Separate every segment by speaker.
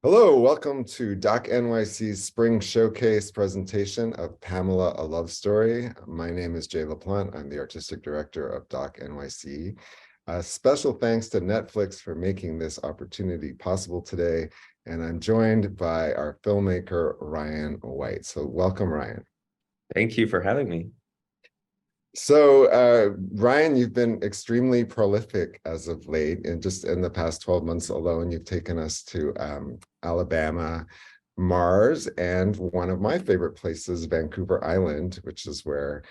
Speaker 1: Hello, welcome to Doc NYC's Spring Showcase presentation of Pamela, A Love Story. My name is Jaie Laplante. I'm the Artistic Director of Doc NYC. Special thanks to Netflix for making this opportunity possible today. And I'm joined by our filmmaker, Ryan White. So welcome, Ryan.
Speaker 2: Thank you for having me.
Speaker 1: So, Ryan, you've been extremely prolific as of late, and just in the past 12 months alone, you've taken us to Alabama, Mars, and one of my favorite places, Vancouver Island, which is where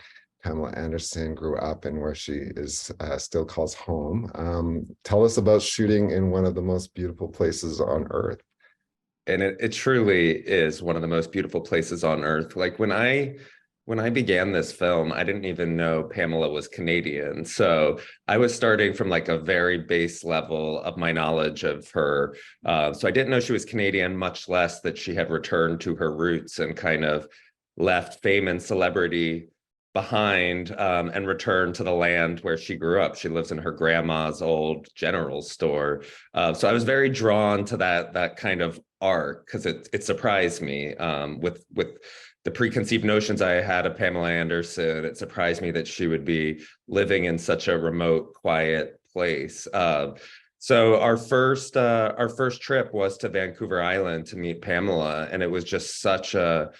Speaker 1: Pamela Anderson grew up and where she is still calls home. Tell us about shooting in one of the most beautiful places on Earth.
Speaker 2: And it truly is one of the most beautiful places on earth. Like when I began this film, I didn't even know Pamela was Canadian. So I was starting from like a very base level of my knowledge of her. So I didn't know she was Canadian, much less that she had returned to her roots and kind of left fame and celebrity behind and returned to the land where she grew up. She lives in her grandma's old general store. So I was very drawn to that kind of arc because it surprised me with the preconceived notions I had of Pamela Anderson. It surprised me that she would be living in such a remote, quiet place. So our first trip was to Vancouver Island to meet Pamela, and it was just such a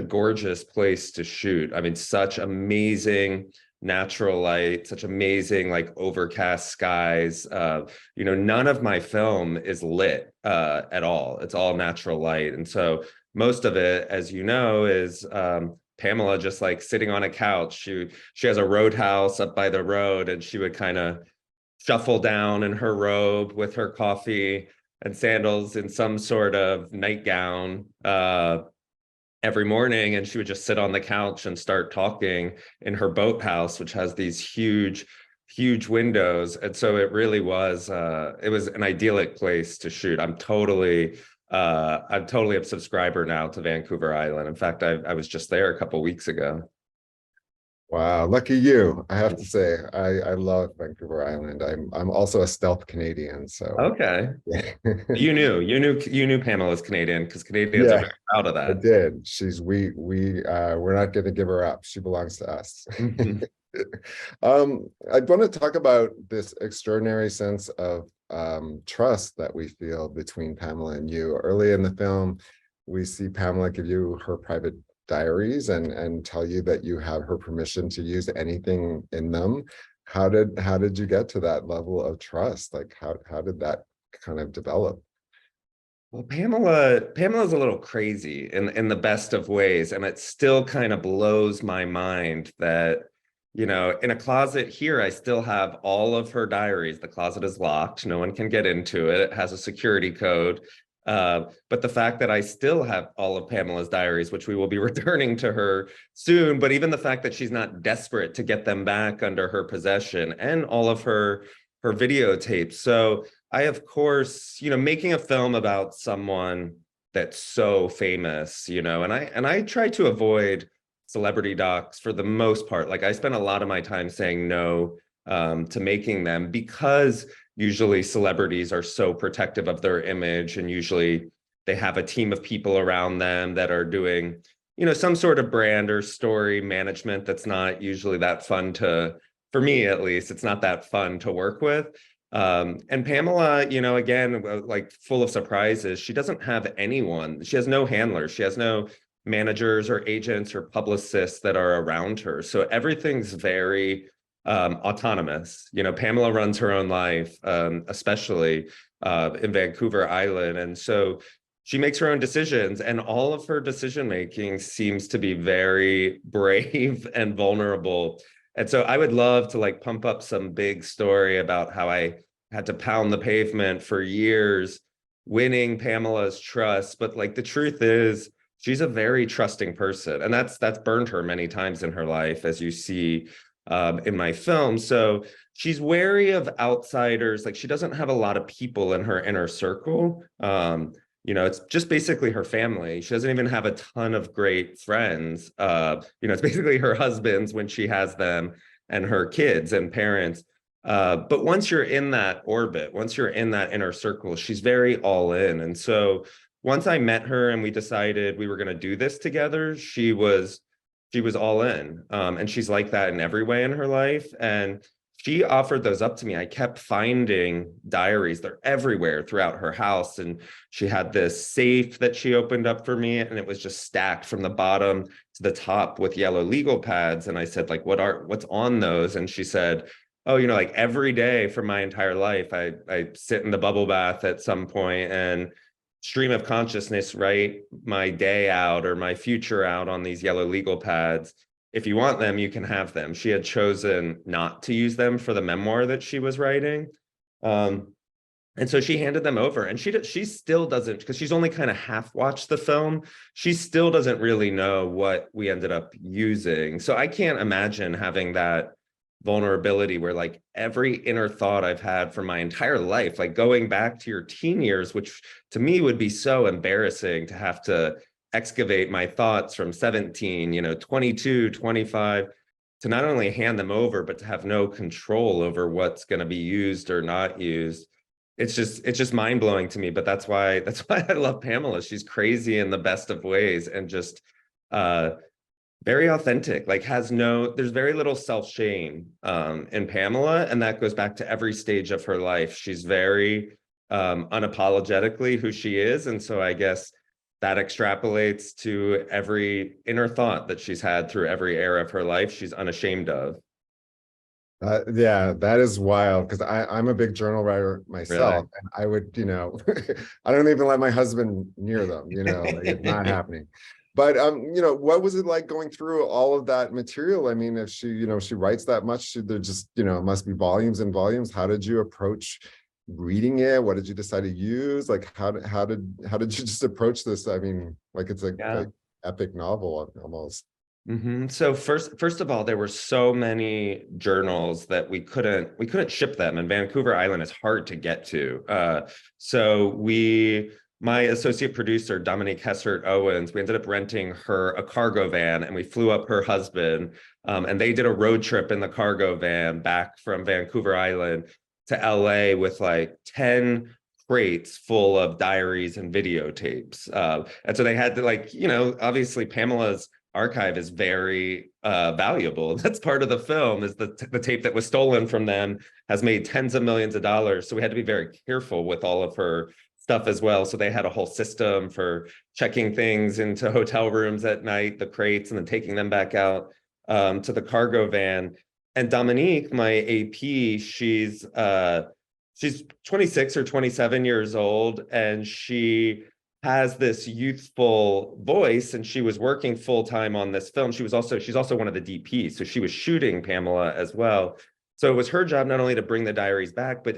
Speaker 2: gorgeous place to shoot. I mean, such amazing natural light, such amazing like overcast skies. None of my film is lit at all. It's all natural light, and so most of it, as you know, is Pamela just like sitting on a couch. She has a roadhouse up by the road, and she would kind of shuffle down in her robe with her coffee and sandals in some sort of nightgown every morning, and she would just sit on the couch and start talking in her boathouse, which has these huge windows. And so it really was it was an idyllic place to shoot. I'm totally a subscriber now to Vancouver Island. In fact, I was just there a couple of weeks ago.
Speaker 1: Wow, lucky you. I have to say, I love Vancouver Island. I'm also a stealth Canadian, so
Speaker 2: Okay.
Speaker 1: yeah.
Speaker 2: You knew Pamela's Canadian because Canadians are
Speaker 1: Yeah,
Speaker 2: very proud of
Speaker 1: I
Speaker 2: that.
Speaker 1: did. We're not going to give her up. She belongs to us.
Speaker 2: Mhm.
Speaker 1: I want to talk about this extraordinary sense of trust that we feel between Pamela and you. Early in the film, we see Pamela give you her private diaries and tell you that you have her permission to use anything in them. How did you get to that level of trust? Like how did that kind of develop?
Speaker 2: Well, Pamela's a little crazy in the best of ways, and it still kind of blows my mind that, in a closet here, I still have all of her diaries. The closet is locked. No one can get into it. It has a security code. But the fact that I still have all of Pamela's diaries, which we will be returning to her soon, but even the fact that she's not desperate to get them back under her possession and all of her videotapes. So I, of course, making a film about someone that's so famous, and I try to avoid celebrity docs for the most part. Like I spend a lot of my time saying no to making them because usually celebrities are so protective of their image, and usually they have a team of people around them that are doing, some sort of brand or story management that's not usually that fun to, for me at least, it's not that fun to work with. And Pamela, again, like full of surprises, she doesn't have anyone. She has no handlers. She has no managers or agents or publicists that are around her. So everything's very autonomous. Pamela runs her own life, especially in Vancouver Island. And so she makes her own decisions, and all of her decision making seems to be very brave and vulnerable. And so I would love to like pump up some big story about how I had to pound the pavement for years, winning Pamela's trust. But like the truth is, she's a very trusting person, and that's burned her many times in her life, as you see in my film. So she's wary of outsiders. Like she doesn't have a lot of people in her inner circle. It's just basically her family. She doesn't even have a ton of great friends. It's basically her husbands when she has them, and her kids and parents. But once you're in that orbit, once you're in that inner circle, she's very all in. And so once I met her and we decided we were going to do this together, she was all in. And she's like that in every way in her life. And she offered those up to me. I kept finding diaries. They're everywhere throughout her house. And she had this safe that she opened up for me, and it was just stacked from the bottom to the top with yellow legal pads. And I said, like, what's on those? And she said, oh, like every day for my entire life, I sit in the bubble bath at some point and stream of consciousness, write my day out or my future out on these yellow legal pads. If you want them, you can have them. She had chosen not to use them for the memoir that she was writing. And so she handed them over, and she still doesn't, because she's only kind of half watched the film. She still doesn't really know what we ended up using. So I can't imagine having that vulnerability where like every inner thought I've had for my entire life, like going back to your teen years, which to me would be so embarrassing to have to excavate my thoughts from 17, 22, 25, to not only hand them over, but to have no control over what's going to be used or not used. It's just mind blowing to me. But that's why I love Pamela. She's crazy in the best of ways, and just very authentic, like there's very little self-shame in Pamela. And that goes back to every stage of her life. She's very unapologetically who she is. And so I guess that extrapolates to every inner thought that she's had through every era of her life. She's unashamed of.
Speaker 1: Yeah, that is wild, because I'm a big journal writer myself, and I would, I don't even let my husband near them, like it's not happening. But what was it like going through all of that material? I mean, if she writes that much, there just, must be volumes and volumes. How did you approach reading it? What did you decide to use? Like, how did you just approach this? I mean, like it's like epic novel almost.
Speaker 2: So first of all, there were so many journals that we couldn't ship them, and Vancouver Island is hard to get to. So my associate producer, Dominique Hessert Owens, we ended up renting her a cargo van, and we flew up her husband, and they did a road trip in the cargo van back from Vancouver Island to LA with like 10 crates full of diaries and videotapes. And so they had to obviously Pamela's archive is very valuable. That's part of the film, is the tape that was stolen from them has made tens of millions of dollars. So we had to be very careful with all of her stuff as well. So they had a whole system for checking things into hotel rooms at night, the crates, and then taking them back out to the cargo van. And Dominique, my AP, she's 26 or 27 years old, and she has this youthful voice, and she was working full time on this film. She's also one of the DPs, so she was shooting Pamela as well. So it was her job not only to bring the diaries back, but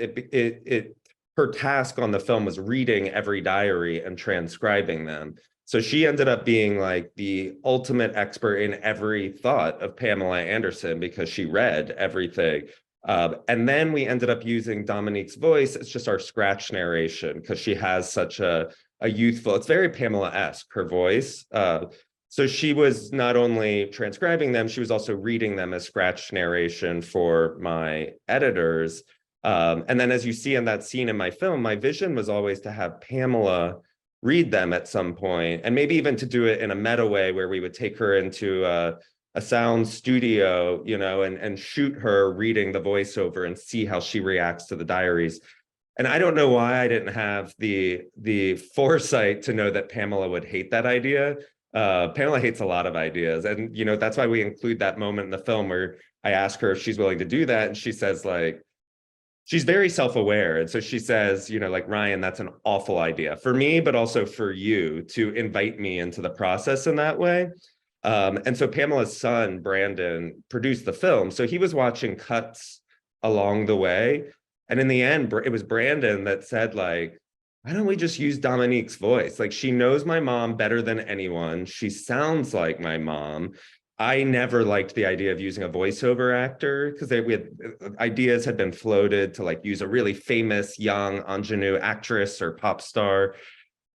Speaker 2: her task on the film was reading every diary and transcribing them. So she ended up being like the ultimate expert in every thought of Pamela Anderson, because she read everything. And then we ended up using Dominique's voice. It's just our scratch narration, because she has such a youthful, it's very Pamela-esque, her voice. So she was not only transcribing them, she was also reading them as scratch narration for my editors. And then, as you see in that scene in my film, my vision was always to have Pamela read them at some point, and maybe even to do it in a meta way where we would take her into a sound studio, and shoot her reading the voiceover and see how she reacts to the diaries. And I don't know why I didn't have the foresight to know that Pamela would hate that idea. Pamela hates a lot of ideas. And, that's why we include that moment in the film where I ask her if she's willing to do that. And she says, like, she's very self-aware. And so she says, like, Ryan, that's an awful idea for me, but also for you to invite me into the process in that way. And so Pamela's son, Brandon, produced the film. So he was watching cuts along the way. And in the end, it was Brandon that said, like, why don't we just use Dominique's voice? Like, she knows my mom better than anyone. She sounds like my mom. I never liked the idea of using a voiceover actor, because ideas had been floated to like use a really famous young ingenue actress or pop star.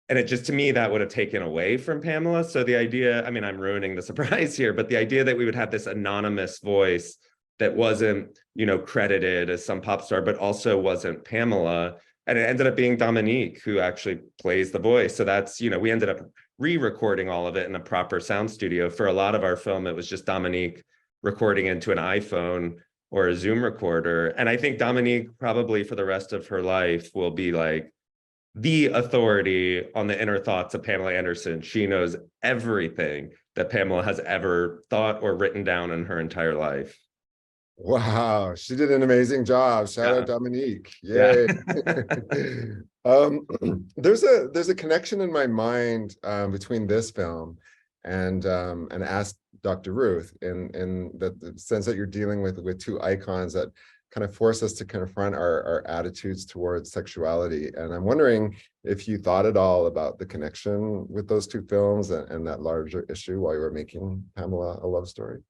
Speaker 2: And it just, to me, that would have taken away from Pamela. So the idea, I mean, I'm ruining the surprise here, but the idea that we would have this anonymous voice that wasn't, credited as some pop star, but also wasn't Pamela, and it ended up being Dominique who actually plays the voice. So that's, we ended up re-recording all of it in a proper sound studio. For a lot of our film, it was just Dominique recording into an iPhone or a Zoom recorder. And I think Dominique probably for the rest of her life will be like the authority on the inner thoughts of Pamela Anderson. She knows everything that Pamela has ever thought or written down in her entire life.
Speaker 1: Wow, she did an amazing job. Shout
Speaker 2: Yeah.
Speaker 1: out Dominique.
Speaker 2: Yeah.
Speaker 1: Yay. um, there's a connection in my mind between this film and Ask Dr. Ruth in the sense that you're dealing with two icons that kind of force us to confront our attitudes towards sexuality. And I'm wondering if you thought at all about the connection with those two films and that larger issue while you were making Pamela a Love Story.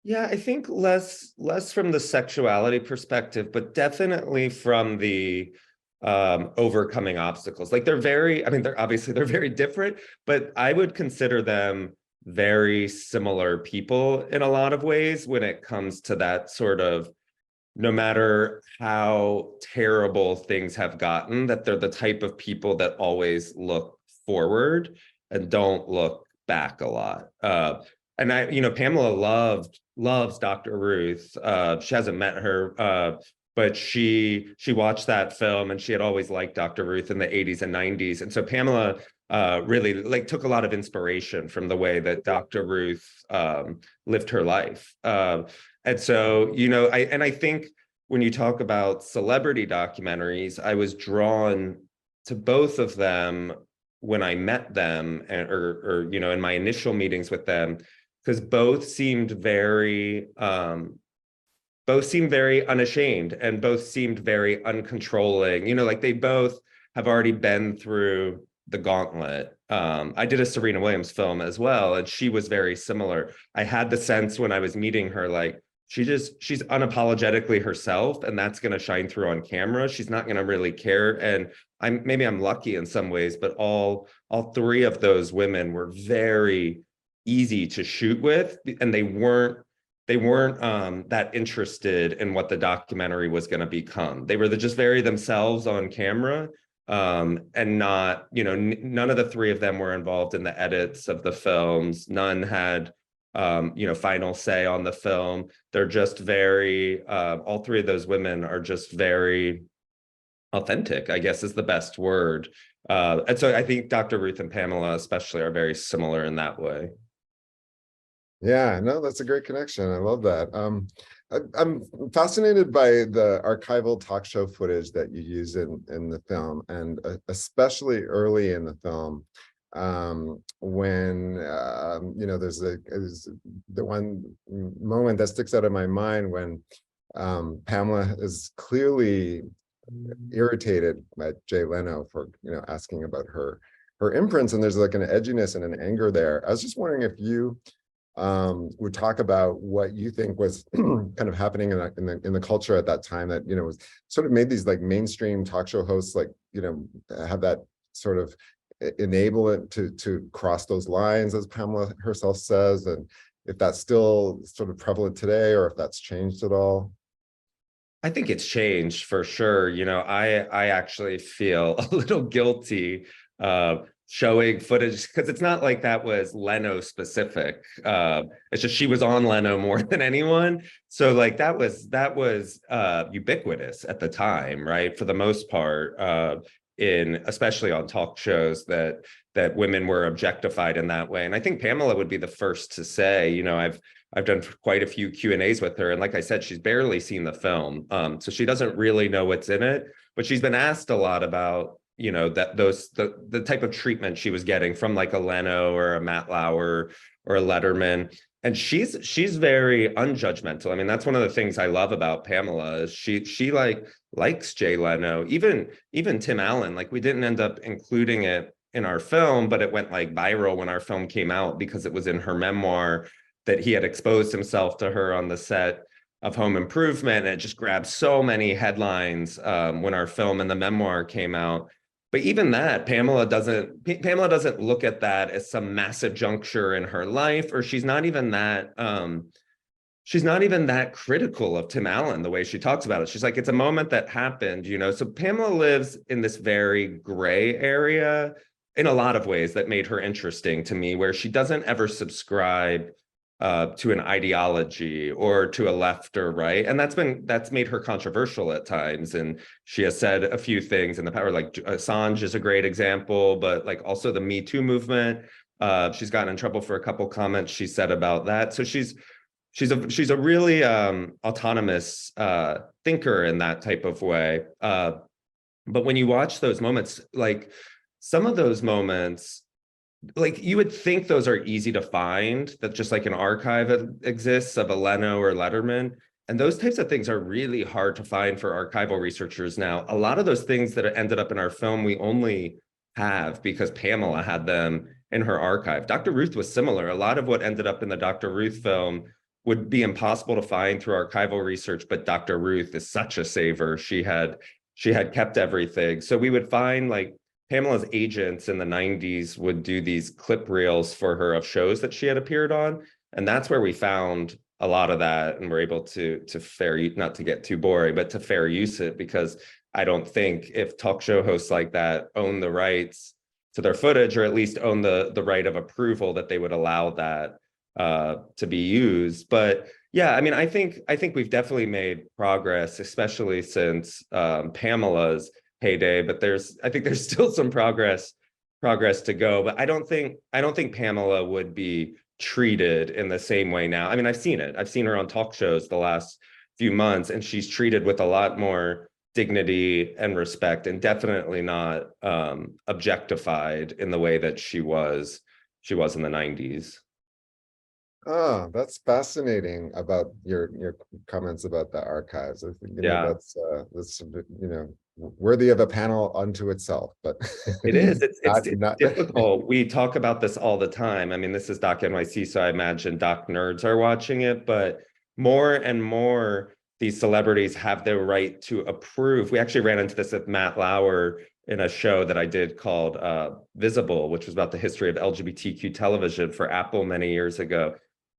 Speaker 2: Yeah, I think less from the sexuality perspective, but definitely from the overcoming obstacles. Like they're very different, but I would consider them very similar people in a lot of ways when it comes to that sort of, no matter how terrible things have gotten, that they're the type of people that always look forward and don't look back a lot. And Pamela loves Dr. Ruth. She hasn't met her, but she watched that film and she had always liked Dr. Ruth in the 80s and 90s. And so Pamela really like took a lot of inspiration from the way that Dr. Ruth lived her life. And so, I think when you talk about celebrity documentaries, I was drawn to both of them when I met them or in my initial meetings with them, because both seemed very unashamed and both seemed very uncontrolling. Like they both have already been through the gauntlet. I did a Serena Williams film as well, and she was very similar. I had the sense when I was meeting her, like she's unapologetically herself, and that's going to shine through on camera. She's not going to really care. And I'm lucky in some ways, but all three of those women were very easy to shoot with, and they weren't that interested in what the documentary was going to become. They were just very themselves on camera, and not, none of the three of them were involved in the edits of the films. None had final say on the film. They're just very all three of those women are just very authentic, I guess is the best word. And so I think Dr. Ruth and Pamela especially are very similar in that way.
Speaker 1: Yeah, no, that's a great connection. I love that. I'm fascinated by the archival talk show footage that you use in the film, and especially early in the film, when there's the one moment that sticks out of my mind when Pamela is clearly irritated at Jay Leno for asking about her imprints, and there's like an edginess and an anger there. I was just wondering if you would talk about what you think was kind of happening in the culture at that time that was sort of made these like mainstream talk show hosts like have that sort of enable it to cross those lines, as Pamela herself says, and if that's still sort of prevalent today or if that's changed at all.
Speaker 2: I think it's changed for sure. I actually feel a little guilty showing footage, because it's not like that was Leno specific. It's just she was on Leno more than anyone. So like that was ubiquitous at the time, right? For the most part, especially on talk shows that women were objectified in that way. And I think Pamela would be the first to say, I've done quite a few Q&As with her. And like I said, she's barely seen the film. So she doesn't really know what's in it, but she's been asked a lot about, the type of treatment she was getting from like a Leno or a Matt Lauer or a Letterman. And she's very unjudgmental. I mean, that's one of the things I love about Pamela is she likes Jay Leno, even Tim Allen. Like we didn't end up including it in our film, but it went like viral when our film came out because it was in her memoir that he had exposed himself to her on the set of Home Improvement. And it just grabbed so many headlines when our film and the memoir came out. But even that, Pamela doesn't look at that as some massive juncture in her life, or she's not even that she's not even that critical of Tim Allen the way she talks about it. She's like, it's a moment that happened, you know. So Pamela lives in this very gray area in a lot of ways that made her interesting to me, where she doesn't ever subscribe to an ideology or to a left or right, and that's made her controversial at times. And she has said a few things in the past, like Assange is a great example, but like also the Me Too movement. She's gotten in trouble for a couple comments she said about that. So she's a really autonomous thinker in that type of way. But when you watch those moments, like some of those moments, like you would think those are easy to find, that just like an archive exists of a Leno or Letterman. And those types of things are really hard to find for archival researchers now. A lot of those things that ended up in our film, we only have because Pamela had them in her archive. Dr. Ruth was similar. A lot of what ended up in the Dr. Ruth film would be impossible to find through archival research, but Dr. Ruth is such a saver. She had kept everything. So we would find like Pamela's agents in the 90s would do these clip reels for her of shows that she had appeared on. And that's where we found a lot of that, and we're able to not to get too boring, but to fair use it, because I don't think if talk show hosts like that own the rights to their footage, or at least own the right of approval, that they would allow that to be used. But yeah, I mean, I think we've definitely made progress, especially since Pamela's heyday. But I think there's still some progress to go. But I don't think Pamela would be treated in the same way now. I mean, I've seen it. I've seen her on talk shows the last few months, and she's treated with a lot more dignity and respect, and definitely not objectified in the way that she was in the 90s.
Speaker 1: Oh, that's fascinating about your comments about the archives. I think,
Speaker 2: Yeah.
Speaker 1: that's worthy of a panel unto itself, but
Speaker 2: It is. It's
Speaker 1: not
Speaker 2: difficult. We talk about this all the time. I mean, this is Doc NYC, so I imagine Doc nerds are watching it, but more and more these celebrities have the right to approve. We actually ran into this with Matt Lauer in a show that I did called Visible, which was about the history of LGBTQ television for Apple many years ago.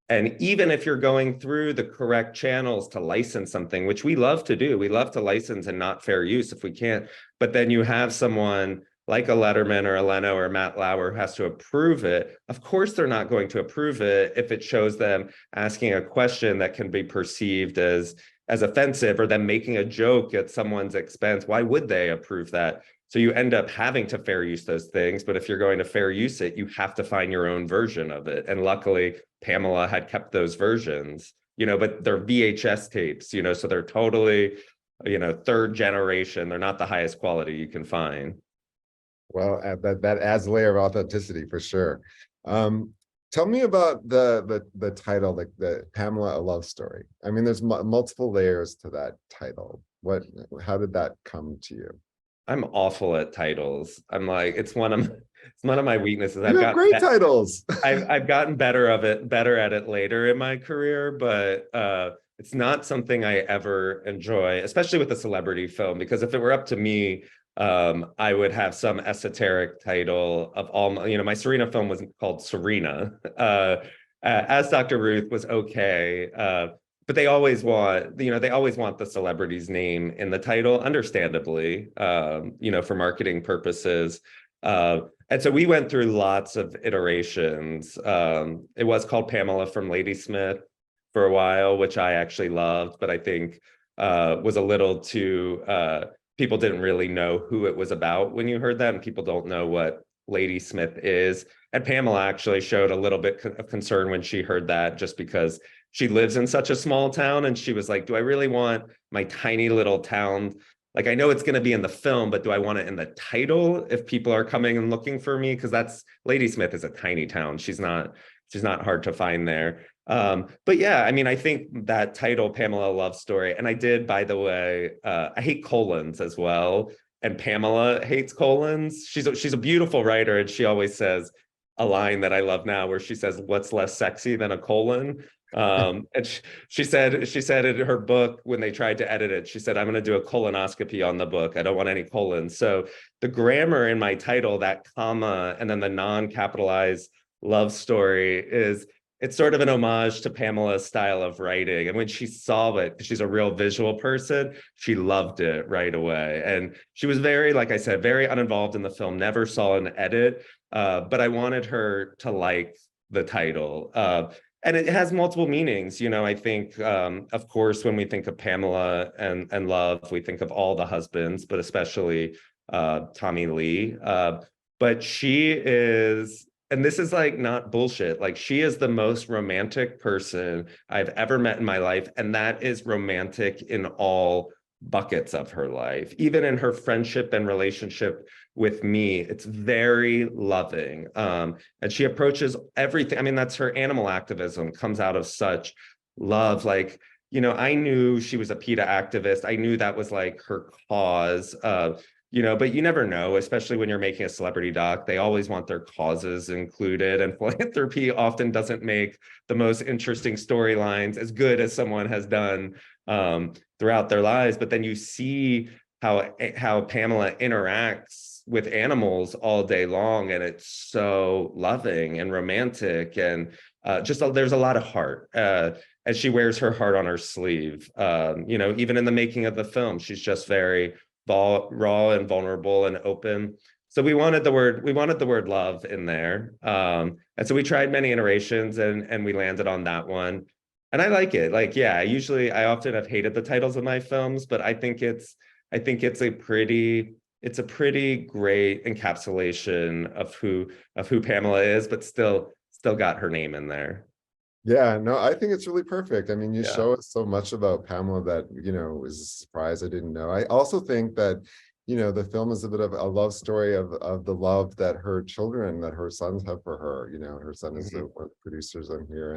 Speaker 2: And even if you're going through the correct channels to license something, which we love to do, we love to license and not fair use if we can't, but then you have someone like a Letterman or a Leno or Matt Lauer who has to approve it. Of course, they're not going to approve it if it shows them asking a question that can be perceived as offensive, or them making a joke at someone's expense. Why would they approve that? So you end up having to fair use those things. But if you're going to fair use it, you have to find your own version of it. And luckily, Pamela had kept those versions, but they're VHS tapes, so they're totally, third generation. They're not the highest quality you can find.
Speaker 1: Well, that adds a layer of authenticity for sure. Tell me about the title, like the Pamela, a love story. I mean, there's multiple layers to that title. How did that come to you?
Speaker 2: I'm awful at titles. I'm like, it's one of my weaknesses.
Speaker 1: You have great titles.
Speaker 2: I've gotten better at it later in my career, but it's not something I ever enjoy, especially with a celebrity film, because if it were up to me, I would have some esoteric title of all my Serena film was called Serena. As Dr. Ruth was okay. But they always want the celebrity's name in the title, understandably, for marketing purposes. And so we went through lots of iterations. It was called Pamela from Ladysmith for a while, which I actually loved, but I think was a little too, people didn't really know who it was about when you heard that, and people don't know what Ladysmith is. And Pamela actually showed a little bit of concern when she heard that, just because she lives in such a small town, and she was like, do I really want my tiny little town? Like, I know it's going to be in the film, but do I want it in the title if people are coming and looking for me? Because Ladysmith is a tiny town. She's not hard to find there. But yeah, I mean, I think that title, Pamela Love Story, and I did, by the way, I hate colons as well. And Pamela hates colons. She's a beautiful writer, and she always says a line that I love now, where she says, "What's less sexy than a colon?" And she said in her book, when they tried to edit it, she said, "I'm going to do a colonoscopy on the book. I don't want any colons." So the grammar in my title, that comma and then the non-capitalized love story, is it's sort of an homage to Pamela's style of writing. And when she saw it, she's a real visual person, she loved it right away. And she was very, like I said, very uninvolved in the film, never saw an edit, but I wanted her to like the title. And it has multiple meanings. You know, I think, of course, when we think of Pamela and love, we think of all the husbands, but especially Tommy Lee. But she is, and this is like not bullshit, like she is the most romantic person I've ever met in my life. And that is romantic in all buckets of her life, even in her friendship and relationship with me. It's very loving. And she approaches everything. I mean, that's her animal activism comes out of such love. Like, you know, I knew she was a PETA activist. I knew that was like her cause. You know, but you never know, especially when you're making a celebrity doc. They always want their causes included, and philanthropy often doesn't make the most interesting storylines as good as someone has done throughout their lives. But then you see how Pamela interacts with animals all day long, and it's so loving and romantic, and there's a lot of heart. And she wears her heart on her sleeve. You know, even in the making of the film, she's just very raw and vulnerable and open. So we wanted the word love in there. And so we tried many iterations, and we landed on that one. And I like it. Like, yeah, I often have hated the titles of my films, but I think it's a pretty great encapsulation of who Pamela is, but still got her name in there.
Speaker 1: Yeah, no, I think it's really perfect. I mean, you
Speaker 2: Yeah.
Speaker 1: show us so much about Pamela that, you know, is a surprise I didn't know. I also think that, you know, the film is a bit of a love story of the love that her sons have for her. You know, her son is
Speaker 2: Mhm.
Speaker 1: one of the producers on here,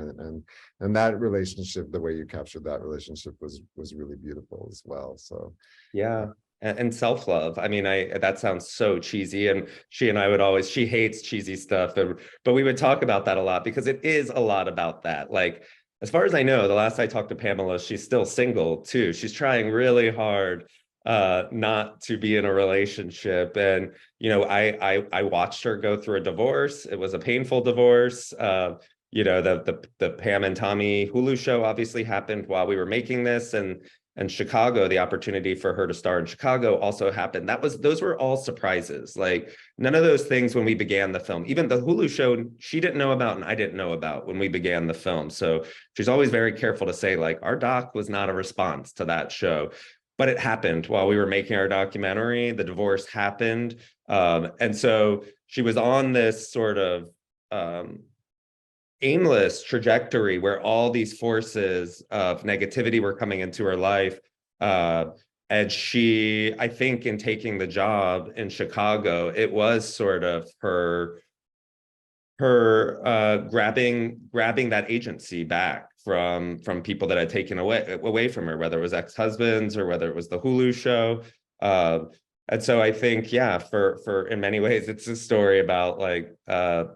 Speaker 1: and that relationship, the way you captured that relationship was really beautiful as well. So
Speaker 2: Yeah. And self-love. I mean, that sounds so cheesy. And she and I would always, she hates cheesy stuff, but we would talk about that a lot because it is a lot about that. Like, as far as I know, the last I talked to Pamela, she's still single too. She's trying really hard not to be in a relationship. And, you know, I watched her go through a divorce. It was a painful divorce. You know, the Pam and Tommy Hulu show obviously happened while we were making this, and Chicago, the opportunity for her to star in Chicago also happened. Those were all surprises. Like, none of those things when we began the film. Even the Hulu show, she didn't know about and I didn't know about when we began the film. So she's always very careful to say, like, our doc was not a response to that show. But it happened while we were making our documentary. The divorce happened. And so she was on this sort of aimless trajectory where all these forces of negativity were coming into her life. And she, I think, in taking the job in Chicago, it was sort of her grabbing that agency back from people that had taken away from her, whether it was ex-husbands or whether it was the Hulu show. And so I think, yeah, for in many ways, it's a story about like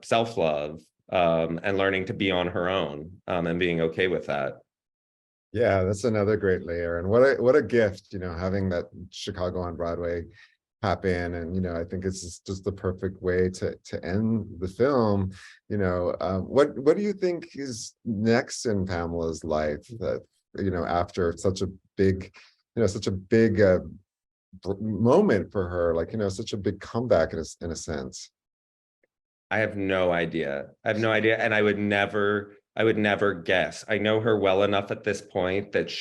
Speaker 2: self-love, and learning to be on her own, and being okay with that.
Speaker 1: yeah, that's another great layer. And what a gift, you know, having that Chicago on Broadway happen. And, you know, I think it's just the perfect way to end the film. You know, what do you think is next in Pamela's life that, you know, after such a big moment for her, like, you know, such a big comeback in a sense.
Speaker 2: I have no idea. I have no idea. And I would never guess. I know her well enough at this point that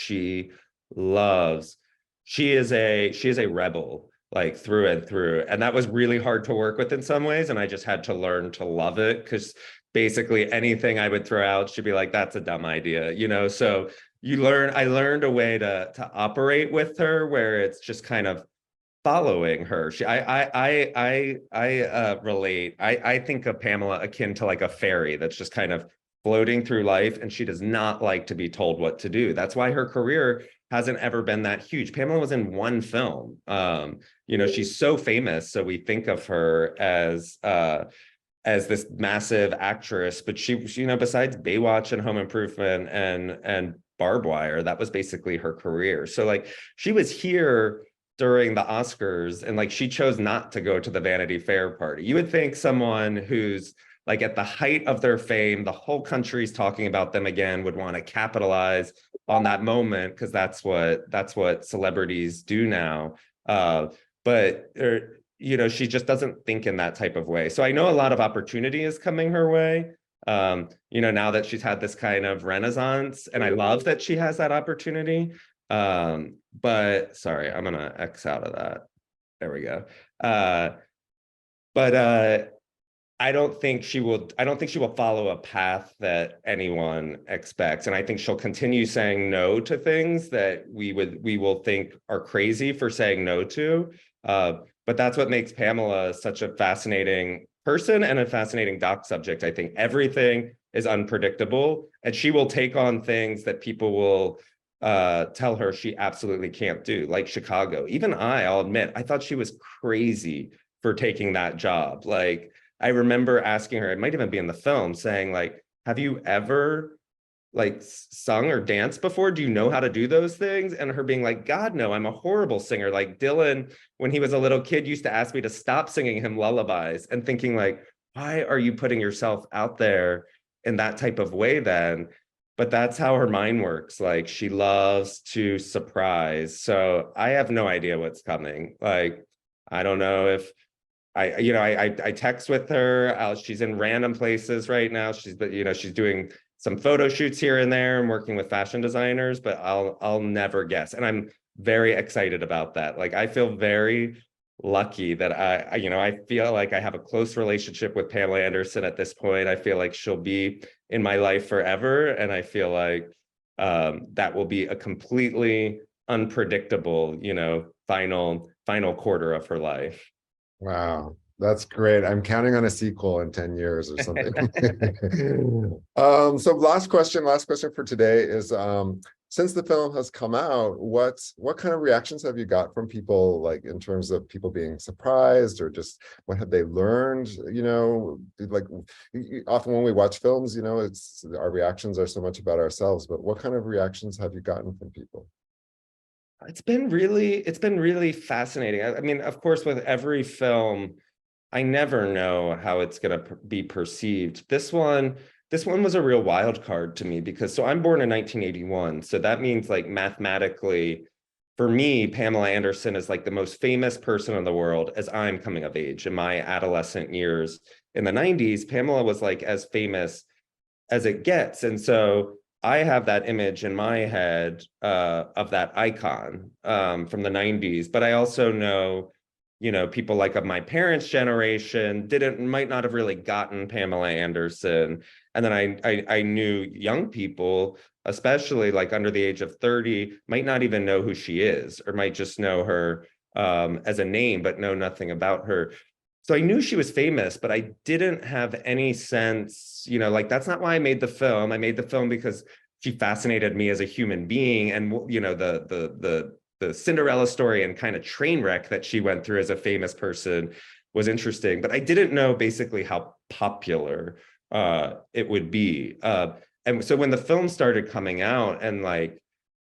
Speaker 2: loves, she is a rebel, like through and through. And that was really hard to work with in some ways. And I just had to learn to love it, because basically anything I would throw out, she'd be like, that's a dumb idea, you know? So I learned a way to operate with her where it's just kind of following her. I relate. I think of Pamela akin to like a fairy that's just kind of floating through life, and she does not like to be told what to do. That's why her career hasn't ever been that huge. Pamela was in one film. You know, she's so famous, so we think of her as this massive actress, but she, you know, besides Baywatch and Home Improvement and Barbed Wire, that was basically her career. So like, she was here during the Oscars, and like she chose not to go to the Vanity Fair party. You would think someone who's like at the height of their fame, the whole country's talking about them again, would want to capitalize on that moment because that's what celebrities do now. But you know, she just doesn't think in that type of way. So I know a lot of opportunity is coming her way. You know, now that she's had this kind of renaissance, and I love that she has that opportunity. But sorry, I'm gonna X out of that. There we go. But I don't think she will follow a path that anyone expects. And I think she'll continue saying no to things that we will think are crazy for saying no to. But that's what makes Pamela such a fascinating person and a fascinating doc subject. I think everything is unpredictable, and she will take on things that people will tell her she absolutely can't do, like Chicago. Even I'll admit, I thought she was crazy for taking that job. Like, I remember asking her, it might even be in the film, saying like, have you ever like sung or danced before? Do you know how to do those things? And her being like, God, no, I'm a horrible singer. Like Dylan, when he was a little kid, used to ask me to stop singing him lullabies, and thinking like, why are you putting yourself out there in that type of way then? But that's how her mind works. Like, she loves to surprise. So I have no idea what's coming. Like, I don't know if I text with her. She's in random places right now. She's doing some photo shoots here and there and working with fashion designers, but I'll never guess. And I'm very excited about that. Like, I feel very lucky that I feel like I have a close relationship with Pamela Anderson at this point. I feel like she'll be in my life forever. And I feel like that will be a completely unpredictable, final quarter of her life.
Speaker 1: Wow, that's great. I'm counting on a sequel in 10 years or something. So last question for today is, since the film has come out, what kind of reactions have you got from people, like in terms of people being surprised, or just what have they learned? Like often when we watch films, it's our reactions are so much about ourselves, but what kind of reactions have you gotten from people?
Speaker 2: It's been really fascinating. I mean, of course, with every film, I never know how it's going to be perceived. This one was a real wild card to me, because so I'm born in 1981. So that means, like, mathematically, for me, Pamela Anderson is like the most famous person in the world as I'm coming of age. In my adolescent years in the 90s, Pamela was like as famous as it gets. And so I have that image in my head of that icon from the 90s. But I also know, people like of my parents' generation might not have really gotten Pamela Anderson. And then I knew young people, especially like under the age of 30, might not even know who she is, or might just know her as a name, but know nothing about her. So I knew she was famous, but I didn't have any sense, like, that's not why I made the film. I made the film because she fascinated me as a human being. And, the Cinderella story and kind of train wreck that she went through as a famous person was interesting. But I didn't know basically how popular it would be. And so when the film started coming out, and like,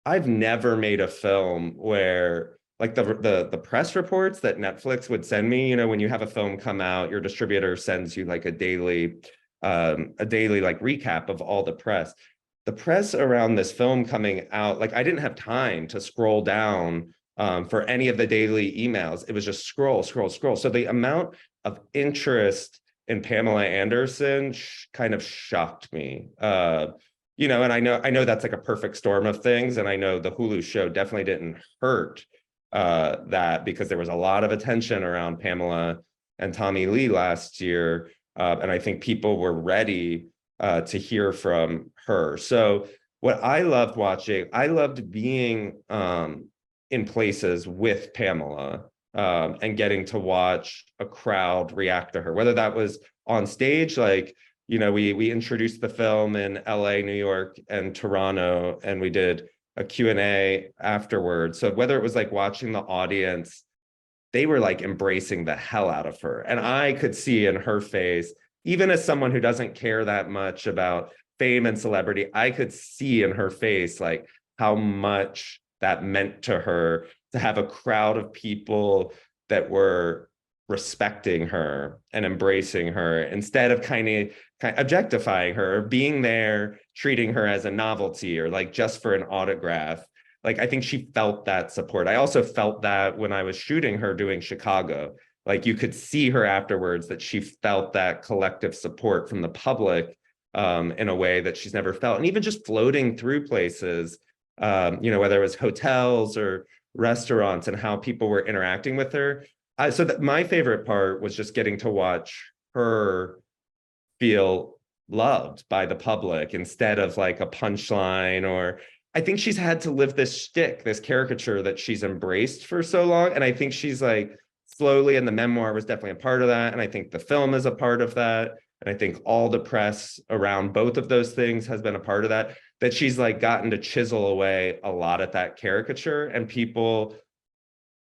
Speaker 2: I've never made a film where, like, the press reports that Netflix would send me, when you have a film come out, your distributor sends you like a daily like recap of all the press. The press around this film coming out, like, I didn't have time to scroll down for any of the daily emails. It was just scroll. So the amount of interest in Pamela Anderson kind of shocked me. And I know that's like a perfect storm of things, and I know the Hulu show definitely didn't hurt that, because there was a lot of attention around Pamela and Tommy Lee last year. And I think people were ready to hear from her. So what I loved watching, I loved being in places with Pamela and getting to watch a crowd react to her, whether that was on stage, like, we introduced the film in LA, New York, and Toronto, and we did a Q&A afterwards. So whether it was like watching the audience, they were like embracing the hell out of her. And I could see in her face, even as someone who doesn't care that much about fame and celebrity, I could see in her face like how much that meant to her, to have a crowd of people that were respecting her and embracing her instead of kind of objectifying her or being there, treating her as a novelty or like just for an autograph. Like, I think she felt that support. I also felt that when I was shooting her doing Chicago, like you could see her afterwards that she felt that collective support from the public in a way that she's never felt. And even just floating through places, whether it was hotels or restaurants and how people were interacting with her. So that my favorite part was just getting to watch her feel loved by the public instead of like a punchline. Or I think she's had to live this shtick, this caricature that she's embraced for so long. And I think she's like slowly, and the memoir was definitely a part of that. And I think the film is a part of that. And I think all the press around both of those things has been a part of that she's like gotten to chisel away a lot at that caricature, and people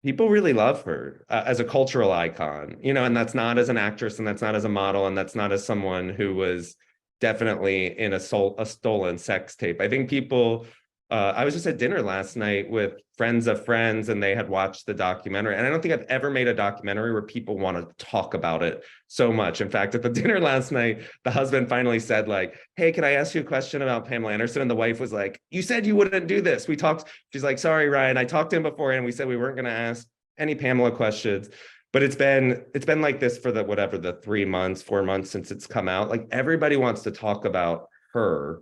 Speaker 2: really love her as a cultural icon, and that's not as an actress, and that's not as a model, and that's not as someone who was definitely in a stolen sex tape. I think people, I was just at dinner last night with friends of friends, and they had watched the documentary. And I don't think I've ever made a documentary where people want to talk about it so much. In fact, at the dinner last night, the husband finally said, like, hey, can I ask you a question about Pamela Anderson? And the wife was like, you said you wouldn't do this. We talked. She's like, sorry, Ryan, I talked to him before, and we said we weren't going to ask any Pamela questions. But it's been like this for the 3 months, 4 months since it's come out. Like, everybody wants to talk about her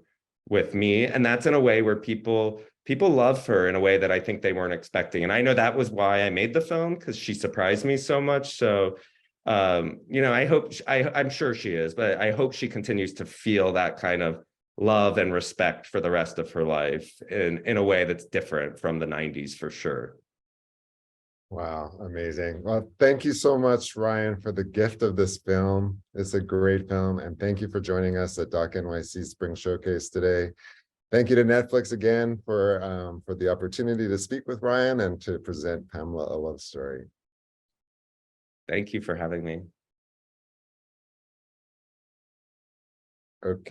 Speaker 2: with me, and that's in a way where people love her in a way that I think they weren't expecting. And I know that was why I made the film, because she surprised me so much. So I hope I'm sure she is, but I hope she continues to feel that kind of love and respect for the rest of her life in a way that's different from the 90s for sure.
Speaker 1: Wow, amazing. Well, thank you so much, Ryan, for the gift of this film. It's a great film, and thank you for joining us at Doc NYC Spring Showcase today. Thank you to Netflix again for the opportunity to speak with Ryan and to present Pamela: A Love Story.
Speaker 2: Thank you for having me.
Speaker 1: Okay.